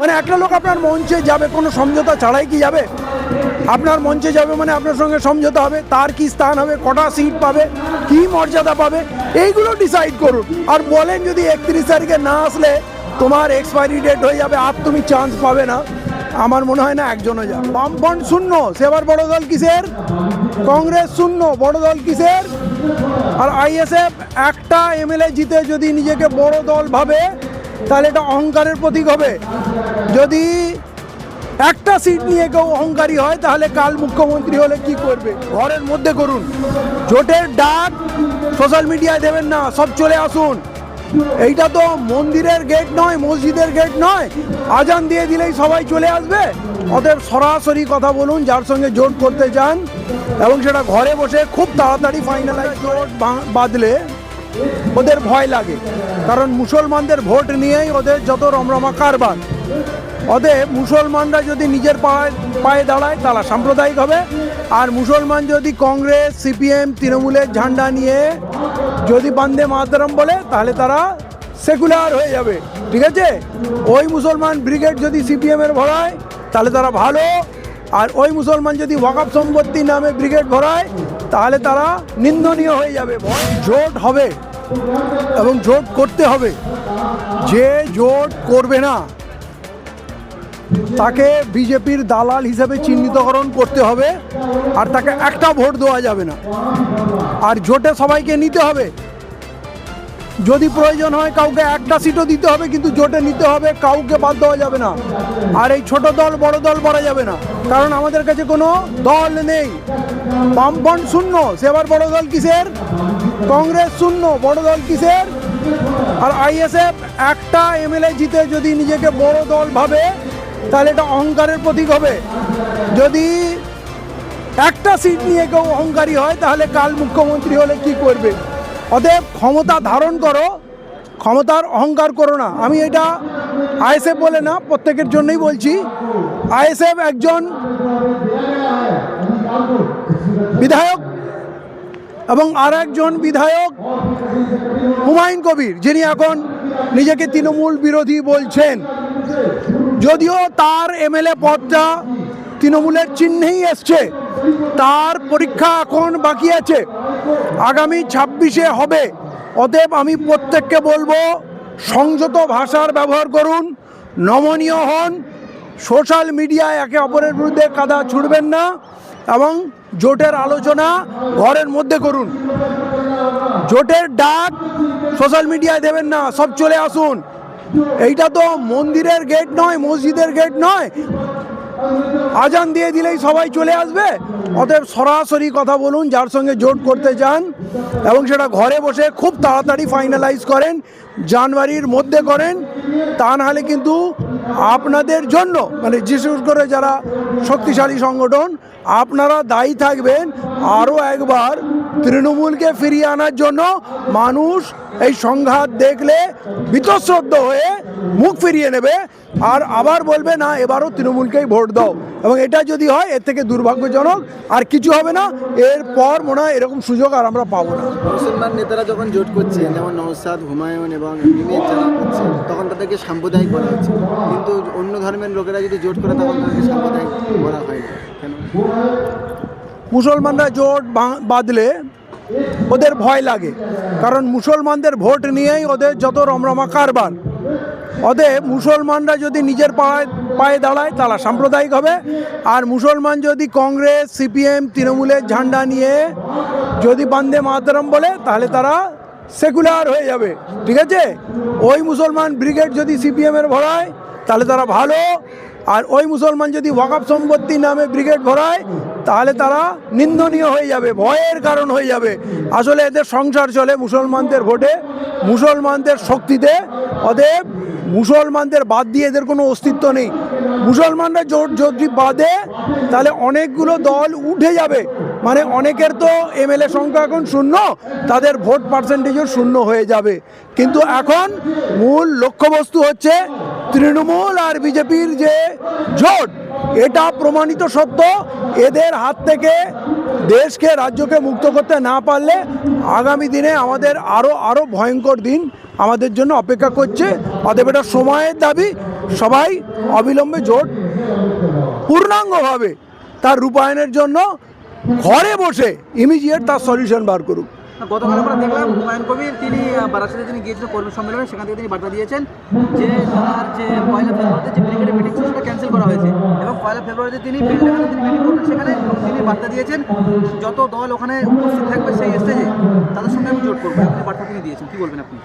মানে একটা লোক আপনার মঞ্চে যাবে কোনো সমঝোতা ছাড়াই কি যাবে? আপনার মঞ্চে যাবে মানে আপনার সঙ্গে সমঝোতা হবে, তার কি স্থান হবে, কটা সিট পাবে, কি মর্যাদা পাবে, এইগুলো ডিসাইড করুন। আর বলেন যদি 31 তারিখে না আসলে তোমার এক্সপায়ারি ডেট হয়ে যাবে, আর তুমি চান্স পাবে না, আমার মনে হয় না একজনও যাবে। বামফ্রন্ট শূন্য, সেবার বড় দল কিসের? কংগ্রেস শূন্য, বড় দল কিসের? আর আইএসএফ একটা এমএলএ জিতে যদি নিজেকে বড় দল ভাবে তাহলে এটা অহংকারের প্রতীক হবে। যদি একটা সিট নিয়ে কেউ অহংকারী হয় তাহলে কাল মুখ্যমন্ত্রী হলে কি করবে? ঘরের মধ্যে করুন। জোটের ডাক সোশ্যাল মিডিয়ায় দেবেন না, সব চলে আসুন। এইটা তো মন্দিরের গেট নয়, মসজিদের গেট নয়, আজান দিয়ে দিলেই সবাই চলে আসবে। অতএব সরাসরি কথা বলুন যার সঙ্গে জোট করতে চান, এবং সেটা ঘরে বসে খুব তাড়াতাড়ি ফাইনালাইজ। জোট বাঁধলে ওদের ভয় লাগে, কারণ মুসলমানদের ভোট নিয়েই ওদের যত রমরমা কারবার। অতএব মুসলমানরা যদি নিজের পায়ে দাঁড়ায় তারা সাম্প্রদায়িক হবে, আর মুসলমান যদি কংগ্রেস, সিপিএম, তৃণমূলের ঝান্ডা নিয়ে যদি বন্দে মাতরম বলে তাহলে তারা সেকুলার হয়ে যাবে। ঠিক আছে? ওই মুসলমান ব্রিগেড যদি সিপিএমের ভরায় তাহলে তারা ভালো, আর ওই মুসলমান যদি ওয়াকফ সম্পত্তি নামে ব্রিগেড ভরায় তাহলে তারা নিন্দনীয় হয়ে যাবে। জোট হবে এবং জোট করতে হবে। যে জোট করবে না তাকে বিজেপির দালাল হিসেবে চিহ্নিতকরণ করতে হবে, আর তাকে একটা ভোট দেওয়া যাবে না। আর জোটে সবাইকে নিতে হবে, যদি প্রয়োজন হয় কাউকে একটা সিটও দিতে হবে, কিন্তু জোটে নিতে হবে, কাউকে বাদ দেওয়া যাবে না। আর এই ছোট দল বড় দল করা যাবে না, কারণ আমাদের কাছে কোনো দল নেই। বামফ্রন্ট শূন্য, সেবার বড় দল কিসের? কংগ্রেস শূন্য, বড় দল কিসের? আর আইএসএফ একটা এমএলএ জিতে যদি নিজেকে বড় দল ভাবে তাহলে এটা অহংকারের প্রতীক হবে। যদি একটা সিট নিয়ে কেউ অহংকারী হয় তাহলে কাল মুখ্যমন্ত্রী হলে কি করবে? অতএব ক্ষমতা ধারণ করো, ক্ষমতার অহংকার করো না। আমি এটা আইএসএফ বলে না, প্রত্যেকের জন্যই বলছি। আইএসএফ একজন বিধায়ক এবং আর একজন বিধায়ক হুমায়ুন কবির, যিনি এখন নিজেকে তৃণমূল বিরোধী বলছেন, যদিও তার এমএলএ পদটা তৃণমূলের চিহ্নেই এসছে, তার পরীক্ষা এখন বাকি আছে, আগামী 26-এ হবে। অতএব আমি প্রত্যেককে বলবো সংযত ভাষার ব্যবহার করুন, নমনীয় হন, সোশ্যাল মিডিয়ায় একে অপরের বিরুদ্ধে কাদা ছুড়বেন না, এবং জোটের আলোচনা ঘরের মধ্যে করুন। জোটের ডাক সোশ্যাল মিডিয়ায় দেবেন না, সব চলে আসুন। এইটা তো মন্দিরের গেট নয়, মসজিদের গেট নয়, আজান দিয়ে দিলেই সবাই চলে আসবে। অতএব সরাসরি কথা বলুন যার সঙ্গে জোট করতে চান, এবং সেটা ঘরে বসে খুব তাড়াতাড়ি ফাইনালাইজ করেন, জানুয়ারির মধ্যে করেন। তা নাহলে কিন্তু আপনাদের জন্য, মানে বিশেষ করে যারা শক্তিশালী সংগঠন, আপনারা দায়ী থাকবেন আরও একবার তৃণমূলকে ফিরিয়ে আনার জন্য। মানুষ এই সংঘাত দেখলে বীতশ্রদ্ধ হয়ে মুখ ফিরিয়ে নেবে, আর আবার বলবে না এবারও তৃণমূলকেই ভোট দাও। এবং এটা যদি হয় এর থেকে দুর্ভাগ্যজনক আর কিছু হবে না। এরপর মনে হয় এরকম সুযোগ আর আমরা পাবো না। মুসলমান নেতারা যখন জোট করছেন, যেমন নওশাদ, হুমায়ুন এবং মিমের যারা করছে, তখন তাদেরকে সাম্প্রদায়িক করা হচ্ছে। কিন্তু অন্য ধর্মের লোকেরা যদি জোট করে তখন তাদেরকে সাম্প্রদায়িক করা হয় না কেন? মুসলমানরা জোট বাঁধলে ওদের ভয় লাগে, কারণ মুসলমানদের ভোট নিয়েই ওদের যত রমরমা কারবার। অতএব মুসলমানরা যদি নিজের পায়ে দাঁড়ায় তারা সাম্প্রদায়িক হবে, আর মুসলমান যদি কংগ্রেস, সিপিএম, তৃণমূলের ঝান্ডা নিয়ে যদি বন্দে মাতরম বলে তাহলে তারা সেকুলার হয়ে যাবে। ঠিক আছে? ওই মুসলমান ব্রিগেড যদি সিপিএমের ভরায় তাহলে তারা ভালো, আর ওই মুসলমান যদি ওয়াকফ সম্পত্তি নামে ব্রিগেড ভরায় তাহলে তারা নিন্দনীয় হয়ে যাবে, ভয়ের কারণ হয়ে যাবে। আসলে এদের সংসার চলে মুসলমানদের ভোটে, মুসলমানদের শক্তিতে। অতএব মুসলমানদের বাদ দিয়ে এদের কোনো অস্তিত্ব নেই। মুসলমানরা জোট যদি বাঁধে তাহলে অনেকগুলো দল উঠে যাবে, মানে অনেকের তো এমএলএ সংখ্যা এখন শূন্য, তাদের ভোট পার্সেন্টেজও শূন্য হয়ে যাবে। কিন্তু এখন মূল লক্ষ্যবস্তু হচ্ছে তৃণমূল আর বিজেপির যে জোট, এটা প্রমাণিত সত্য। এদের হাত থেকে দেশকে, রাজ্যকে মুক্ত করতে না পারলে আগামী দিনে আমাদের আরও ভয়ঙ্কর দিন আমাদের জন্য অপেক্ষা করছে। অতএব এটা সময়ের দাবি, সবাই অবিলম্বে জোট পূর্ণাঙ্গভাবে তার রূপায়ণের জন্য ঘরে বসে ইমিডিয়েট তার সলিউশন বার করুক। গতকাল আমরা দেখলাম হুমায়ুন কবির তিনি বারাসাতে তিনি গিয়েছিলেন কর্মী সম্মেলনে, সেখান থেকে তিনি বার্তা দিয়েছেন যে তার যে পয়লা ফেব্রুয়ারিতে যে ব্রিগেডের মিটিং ছিল সেটা ক্যান্সেল করা হয়েছে এবং পয়লা ফেব্রুয়ারিতে তিনি বেলডাঙ্গাতে তিনি মিটিং করবেন, সেখানে তিনি বার্তা দিয়েছেন যত দল ওখানে উপস্থিত থাকবে সেই স্টেজে তাদের সঙ্গে আমি জোট করবো, আপনি বার্তা তিনি দিয়েছেন, কী বলবেন আপনি?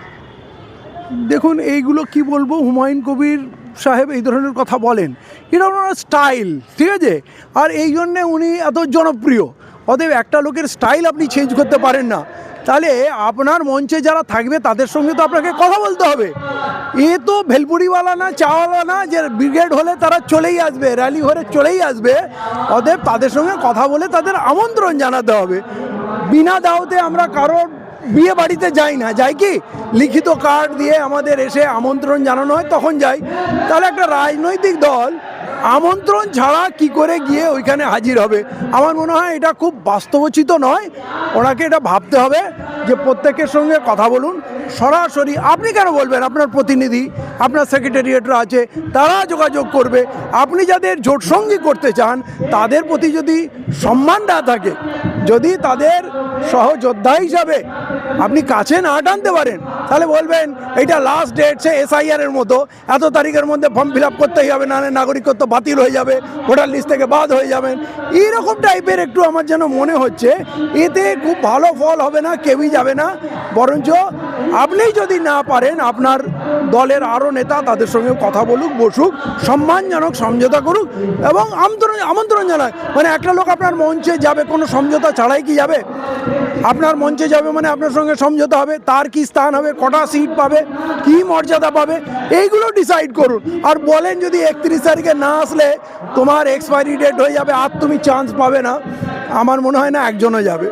দেখুন, এইগুলো কি বলবো, হুমায়ুন কবির সাহেব এই ধরনের কথা বলেন, এটা ওনার স্টাইল, ঠিক আছে? আর এই জন্যে উনি এত জনপ্রিয়। অতএব একটা লোকের স্টাইল আপনি চেঞ্জ করতে পারেন না। তাহলে আপনার মঞ্চে যারা থাকবে তাদের সঙ্গে তো আপনাকে কথা বলতে হবে। এ তো ভেলপুরিওয়ালা না, চাওয়ালা না যে ব্রিগেড হলে তারা চলেই আসবে, র্যালি হলে চলেই আসবে। অতএব তাদের সঙ্গে কথা বলে তাদের আমন্ত্রণ জানাতে হবে। বিনা দাওয়াতে আমরা কারোর বিয়ে বাড়িতে যাই না, যাই কি লিখিত কার্ড দিয়ে আমাদের এসে আমন্ত্রণ জানানো হয় তখন যাই। তাহলে একটা রাজনৈতিক দল আমন্ত্রণ ছাড়া কি করে গিয়ে ওইখানে হাজির হবে? আমার মনে হয় এটা খুব বাস্তবোচিত নয়। ওনাকে এটা ভাবতে হবে যে প্রত্যেকের সঙ্গে কথা বলুন সরাসরি। আপনি কেন বলবেন? আপনার প্রতিনিধি, আপনার সেক্রেটারিয়েটরা আছে, তারা যোগাযোগ করবে। আপনি যাদের জোটসঙ্গী করতে চান তাদের প্রতি যদি সম্মান না থাকে, যদি তাদের সহযোদ্ধা হিসাবে আপনি কাছে না টানতে পারেন, তাহলে বলবেন এইটা লাস্ট ডেট, সে SIR এর মতো, এত তারিখের মধ্যে ফর্ম ফিল আপ করতেই হবে, নাহলে নাগরিকত্ব বাতিল হয়ে যাবে, ভোটার লিস্ট থেকে বাদ হয়ে যাবেন। এইরকম টাইপের একটু আমার যেন মনে হচ্ছে, এতে খুব ভালো ফল হবে না, কেউই যাবে না। বরঞ্চ আপনি যদি না পারেন, আপনার দলের আরও নেতা তাদের সঙ্গে কথা বলুক, বসুক, সম্মানজনক সমঝোতা করুক এবং আমন্ত্রণ জানায়। মানে একটা লোক আপনার মঞ্চে যাবে কোনো সমঝোতা ছাড়াই কি যাবে? আপনার মঞ্চে যাবে মানে আপনার সঙ্গে সমঝোতা হবে, তার কি স্থান হবে, কটা সিট পাবে, কি মর্যাদা পাবে, এইগুলো ডিসাইড করুন। আর বলেন যদি 31 তারিখে না আসলে তোমার এক্সপায়ারি ডেট হয়ে যাবে আর তুমি চান্স পাবে না, আমার মনে হয় না একজনও যাবে।